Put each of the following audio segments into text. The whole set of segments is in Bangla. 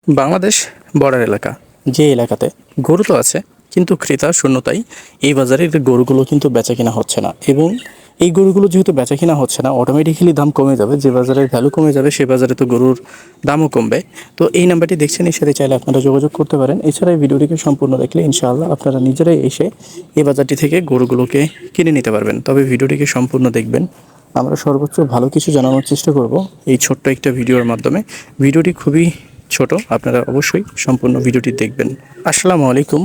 বাংলাদেশ বর্ডার এলাকা, যে এলাকাতে গরু তো আছে কিন্তু ক্রেতা শূন্যতাই এই বাজারের গরুগুলো কিন্তু বেচা কিনা হচ্ছে না। এবং এই গরুগুলো যেহেতু বেচা কিনা হচ্ছে না, অটোমেটিক্যালি দাম কমে যাবে। যে বাজারের ভ্যালু কমে যাবে সে বাজারে তো গরুর দামও কমবে। তো এই নাম্বারটি দেখছেন, এর সাথে চাইলে আপনারা যোগাযোগ করতে পারেন। এছাড়া এই ভিডিওটিকে সম্পূর্ণ দেখলে ইনশাআল্লাহ আপনারা নিজেরাই এসে এই বাজারটি থেকে গরুগুলোকে কিনে নিতে পারবেন। তবে ভিডিওটিকে সম্পূর্ণ দেখবেন। আমরা সর্বোচ্চ ভালো কিছু জানানোর চেষ্টা করব এই ছোট্ট একটা ভিডিওর মাধ্যমে। ভিডিওটি খুবই ছোট, আপনারা অবশ্যই সম্পূর্ণ ভিডিওটি দেখবেন। আসসালামু আলাইকুম,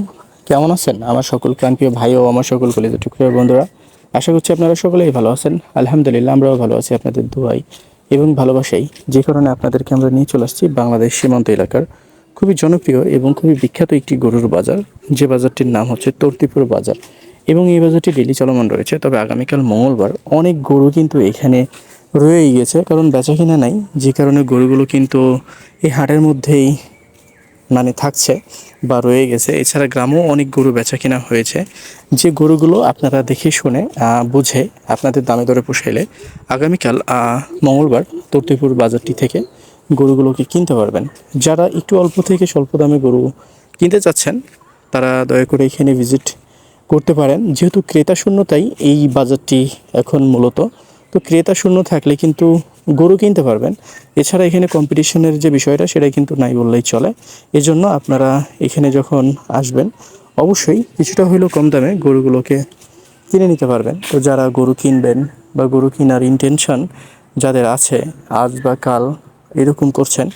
কেমন আছেন আমার সকল প্রাণপ্রিয় ভাই ও আমার সকল কলেজের টুকরো বন্ধুরা? আশা করছি আপনারা সকলেই ভালো আছেন। আলহামদুলিল্লাহ, আমরাও ভালো আছি আপনাদের দোয়াই এবং ভালোবাসাই। যে কারণে আপনাদেরকে আমরা নিয়ে চলে আসছি বাংলাদেশ সীমান্ত এলাকার খুবই জনপ্রিয় এবং খুবই বিখ্যাত একটি গরুর বাজার, যে বাজারটির নাম হচ্ছে তর্তিপুর বাজার। এবং এই বাজারটি ডেলি চলমান রয়েছে। তবে আগামীকাল মঙ্গলবার অনেক গরু কিন্তু এখানে রয়েই গেছে, কারণ বেচা কিনা নাই, যে কারণে গরুগুলো কিন্তু এই হাটের মধ্যেই থাকছে বা রয়ে গেছে। এছাড়া গ্রামেও অনেক গরু বেচা কিনা হয়েছে, যে গরুগুলো আপনারা দেখে শুনে বুঝে আপনাদের দামে দরে পোষাইলে আগামীকাল মঙ্গলবার তর্তিপুর বাজারটি থেকে গরুগুলোকে কিনতে পারবেন। যারা একটু অল্প থেকে স্বল্প দামে গরু কিনতে চাচ্ছেন তারা দয়া করে এখানে ভিজিট করতে পারেন। যেহেতু ক্রেতা শূন্যতাই এই বাজারটি এখন মূলত, তো ক্রেতা শূন্য থাকলে কিন্তু গরু কিনতে পারবেন। এছাড়া এখানে কম্পিটিশনের যে বিষয়টা সেটা কিন্তু নাই বললেই চলে। এজন্য আপনারা এখানে যখন আসবেন অবশ্যই কিছুটা হলেও কম দামে গরুগুলোকে কিনে নিতে পারবেন। তো যারা গরু কিনবেন বা গরু কেনার ইন্টেনশন যাদের আছে, আজ বা কাল এরকম করছেন,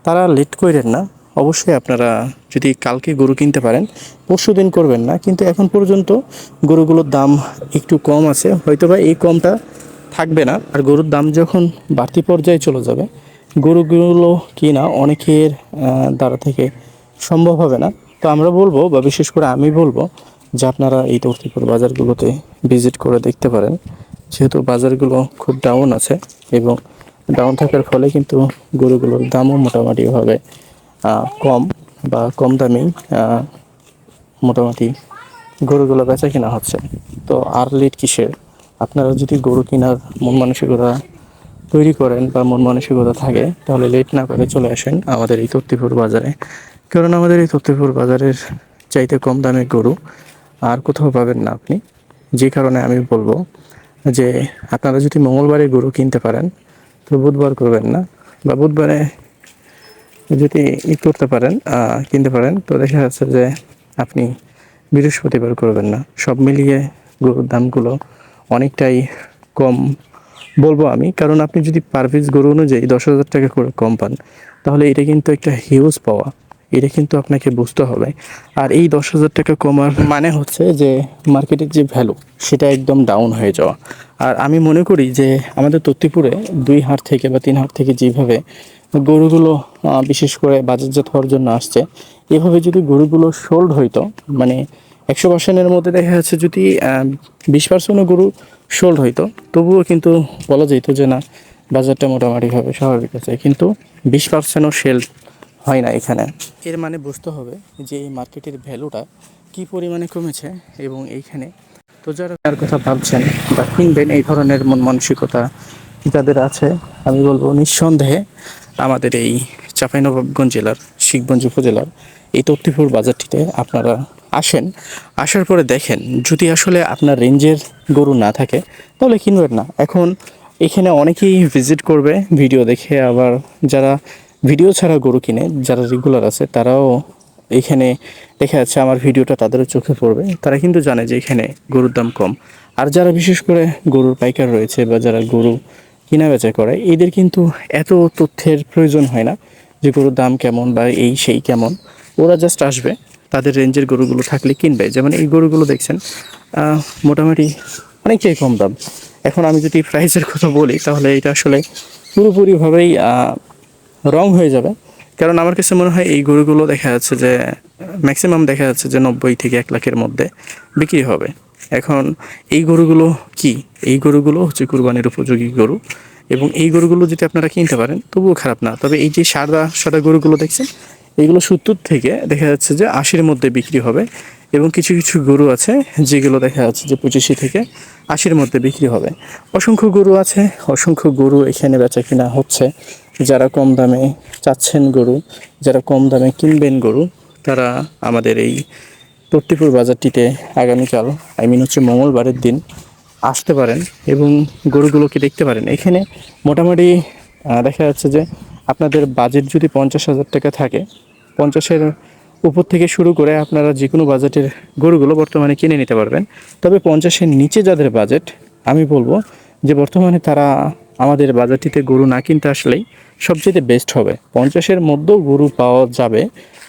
তারা লেট করেন না। অবশ্যই আপনারা যদি কালকে গরু কিনতে পারেন, পরশু দিন করবেন না। কিন্তু এখন পর্যন্ত গরুগুলোর দাম একটু কম আছে, হয়তোবা এই কমটা থাকবে না। আর গরুর দাম যখন বাড়তি পর্যায়ে চলে যাবে, গরুগুলো কিনা অনেকের দ্বারা থেকে সম্ভব হবে না। তো আমরা বলবো, বা বিশেষ করে আমি বলবো, যে আপনারা এই তর্তিপুর বাজারগুলোতে ভিজিট করে দেখতে পারেন। যেহেতু বাজারগুলো খুব ডাউন আছে এবং ডাউন থাকার ফলে কিন্তু গরুগুলোর দামও মোটামুটিভাবে কম বা কম দামেই মোটামুটি গরুগুলো বেচা কিনা হচ্ছে। তো আর লেট কিসের? আপনারা যদি গরু কেনার মন মানসিকতা তৈরি করেন বা মন মানসিকতা থাকে, তাহলে লেট না করে চলে আসেন আমাদের এই তর্তিপুর বাজারে। কারণ আমাদের এই তর্তিপুর বাজারের চাইতে কম দামে গরু আর কোথাও পাবেন না আপনি। যে কারণে আমি বলবো যে আপনারা যদি মঙ্গলবারে গরু কিনতে পারেন তো বুধবার করবেন না, বা বুধবারে যদি করতে পারেন কিনতে পারেন, তো দেখা যাচ্ছে যে আপনি বৃহস্পতিবার করবেন না। সব মিলিয়ে গরুর দামগুলো অনেকটাই কম বলবো আমি। কারণ আপনি যদি পার পিস গরু অনুযায়ী 10,000 টাকা করে কম পান, তাহলে এটা কিন্তু একটা হিউজ পাওয়া। এটা কিন্তু আপনাকে বুঝতে হবে। আর এই 10,000 টাকা কমার মানে হচ্ছে যে মার্কেটের যে ভ্যালু সেটা একদম ডাউন হয়ে যাওয়া। আর আমি মনে করি যে আমাদের তত্ত্বপুরে 2 হাট থেকে বা 3 হাট থেকে যেভাবে গরুগুলো বিশেষ করে বাজারজাত হওয়ার জন্য আসছে, এভাবে যদি গরুগুলো সোল্ড হইতো, 100%-এর মধ্যে দেখা যাচ্ছে যদি 20%ও গরু সোল্ড হইতো, তবুও কিন্তু বলা যেত যে না, বাজারটা মোটামুটিভাবে স্বাভাবিক আছে। কিন্তু 20%ও সেল হয় না এখানে। এর মানে বুঝতে হবে যে এই মার্কেটের ভ্যালুটা কী পরিমাণে কমেছে। এবং এইখানে তো যারা তার কথা ভাবছেন বা কিনবেন, এই ধরনের মন মানসিকতা যাদের আছে, আমি বলবো নিঃসন্দেহে আমাদের এই চাঁপাইনবাবগঞ্জ জেলার শিখগঞ্জ উপজেলার এই তর্তিপুর বাজারটিতে আপনারা আসেন। আসার পরে দেখেন, যদি আসলে আপনার রেঞ্জের গরু না থাকে তাহলে কিনবেন না। এখন এখানে অনেকেই ভিজিট করবে ভিডিও দেখে, আবার যারা ভিডিও ছাড়া গরু কিনে, যারা রেগুলার আছে, তারাও এখানে দেখা যাচ্ছে আমার ভিডিওটা তাদেরও চোখে পড়বে। তারা কিন্তু জানে যে এখানে গরুর দাম কম। আর যারা বিশেষ করে গরুর পাইকার রয়েছে বা যারা গরু কেনা বেচা করে, এদের কিন্তু এত তথ্যের প্রয়োজন হয় না যে গরুর দাম কেমন বা এই সেই কেমন। ওরা জাস্ট আসবে, তাদের রেঞ্জের গরুগুলো থাকলে কিনবে। যেমন এই গরুগুলো দেখছেন মোটামুটি অনেকটাই কম দাম। এখন আমি যদি প্রাইসের কথা বলি তাহলে এটা আসলে পুরোপুরিভাবেই রং হয়ে যাবে। কারণ আমার কাছে মনে হয় এই গরুগুলো দেখা যাচ্ছে যে ম্যাক্সিমাম দেখা যাচ্ছে যে 90 থেকে 1 লাখের মধ্যে বিক্রি হবে। এখন এই গরুগুলো কি, এই গরুগুলো হচ্ছে কুরবানির উপযোগী গরু। এবং এই গরুগুলো যদি আপনারা কিনতে পারেন তবুও খারাপ না। তবে এই যে সাদা সাদা গরুগুলো দেখছেন, এইগুলো 70 থেকে দেখা যাচ্ছে যে 80-এর মধ্যে বিক্রি হবে। এবং কিছু কিছু গরু আছে যেগুলো দেখা যাচ্ছে যে 25 থেকে 80-এর মধ্যে বিক্রি হবে। অসংখ্য গরু আছে, অসংখ্য গরু এখানে বেচা কিনা হচ্ছে। যারা কম দামে চাচ্ছেন গরু, যারা কম দামে কিনবেন গরু, তারা আমাদের এই তর্তিপুর বাজারটিতে আগামীকাল হচ্ছে মঙ্গলবারের দিন আসতে পারেন এবং গরুগুলোকে দেখতে পারেন। এখানে মোটামুটি দেখা যাচ্ছে যে আপনাদের বাজেট যদি 50,000 টাকা থাকে, 50-এর উপর থেকে শুরু করে আপনারা যে কোনো বাজেটের গরুগুলো বর্তমানে কিনে নিতে পারবেন। তবে 50-এর নিচে যাদের বাজেট, আমি বলবো যে বর্তমানে তারা আমাদের বাজারটিতে গরু না কিনতে আসলেই সবচেয়ে বেস্ট হবে। 50-এর মধ্যেও গরু পাওয়া যাবে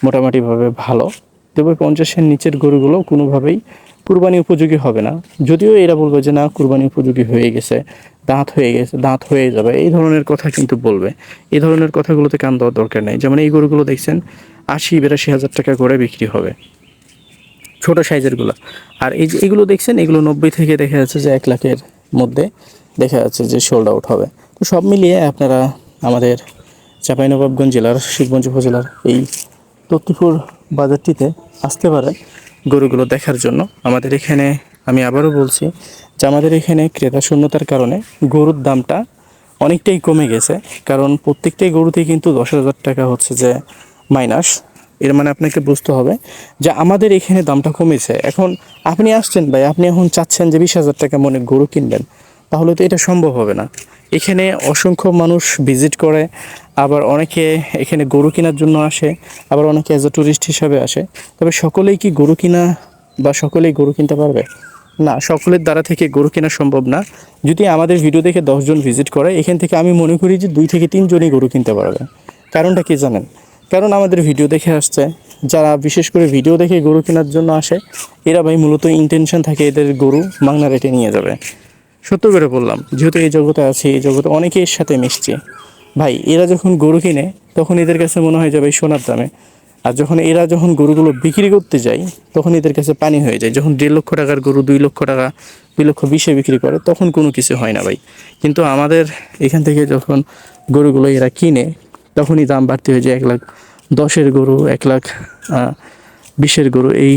মোটামুটিভাবে ভালো, তবে 50-এর নিচের গরুগুলো কোনোভাবেই কুরবানি উপযোগী হবে না। যদিও এরা বলবে যে না, কুরবানি উপযোগী হয়ে গেছে, দাঁত হয়ে গেছে, দাঁত হয়ে যাবে, এই ধরনের কথা কিন্তু বলবে। এই ধরনের কথাগুলোতে কান দেওয়ার দরকার নেই। যেমন এই গরুগুলো দেখছেন 80-82 হাজার টাকা করে বিক্রি হবে, ছোটো সাইজেরগুলো। আর এই যে এগুলো দেখছেন, এগুলো 90 থেকে দেখা যাচ্ছে যে 1 লাখের মধ্যে দেখা যাচ্ছে যে সোল্ড আউট হবে। তো সব মিলিয়ে আপনারা আমাদের চাঁপাইনবাবগঞ্জ জেলার শিবগঞ্জ উপজেলার এই তত্তিপুর বাজারটিতে আসতে পারে গরুগুলো দেখার জন্য। আমাদের এখানে, আমি আবারও বলছি যে আমাদের এখানে ক্রেতা শূন্যতার কারণে গরুর দামটা অনেকটাই কমে গেছে। কারণ প্রত্যেকটাই গরুতেই কিন্তু 10,000 টাকা হচ্ছে যে মাইনাস। এর মানে আপনাকে বুঝতে হবে যে আমাদের এখানে দামটা কমেছে। এখন আপনি আসছেন ভাই, আপনি এখন চাচ্ছেন যে 20,000 টাকা মনে গরু কিনবেন, তাহলে তো এটা সম্ভব হবে না। এখানে অসংখ্য মানুষ ভিজিট করে, আবার অনেকে এখানে গরু কেনার জন্য আসে, আবার অনেকে অ্যাজ এ ট্যুরিস্ট হিসাবে আসে। তবে সকলেই কি গরু কিনা বা সকলেই গরু কিনতে পারবে? না, সকলের দ্বারা থেকে গরু কেনা সম্ভব না। যদি আমাদের ভিডিও দেখে 10 জন ভিজিট করে, এখান থেকে আমি মনে করি যে 2 থেকে 3 জনই গরু কিনতে পারবে। কারণটা কি জানেন? কারণ আমাদের ভিডিও দেখে আসছে, যারা বিশেষ করে ভিডিও দেখে গরু কেনার জন্য আসে, এরা ভাই মূলত ইন্টেনশন থাকে এদের গরু মাংনা রেটে নিয়ে যাবে। সত্য করে বললাম, যেহেতু এই জগতে আছি, এই জগতে অনেকের সাথে মিশছি ভাই, এরা যখন গরু কিনে তখন এদের কাছে মনে হয় যাবে সোনার দামে। আর যখন গরুগুলো বিক্রি করতে যায়, তখন এদের কাছে পানি হয়ে যায়। যখন 1.5 লক্ষ টাকার গরু 2 লক্ষ টাকা, 2,20,000 বিক্রি করে, তখন কোনো কিছু হয় না ভাই। কিন্তু আমাদের এখান থেকে যখন গরুগুলো এরা কিনে, তখনই দাম বাড়তি হয়ে যায়। 1,10,000 গরু, 1,20,000 গরু, এই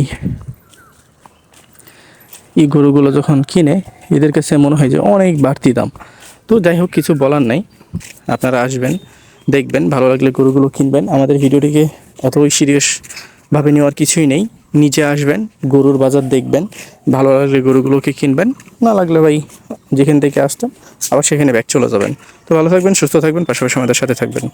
গরুগুলো যখন কিনে, এদের কাছে মনে হয় যে অনেক বাড়তি দাম। তো যাই হোক, কিছু বলার নাই। আপনারা আসবেন, দেখবেন, ভালো লাগলে গরুগুলো কিনবেন। আমাদের ভিডিওটিকে এতই সিরিয়াসভাবে নেওয়ার কিছুই নেই। নিচে আসবেন, গরুর বাজার দেখবেন, ভালো লাগলে গরুগুলোকে কিনবেন, না লাগলে ভাই যেখান থেকে আসতেন আবার সেখানে ব্যাক চলে যাবেন। তো ভালো থাকবেন, সুস্থ থাকবেন, পাশাপাশি আমাদের সাথে থাকবেন।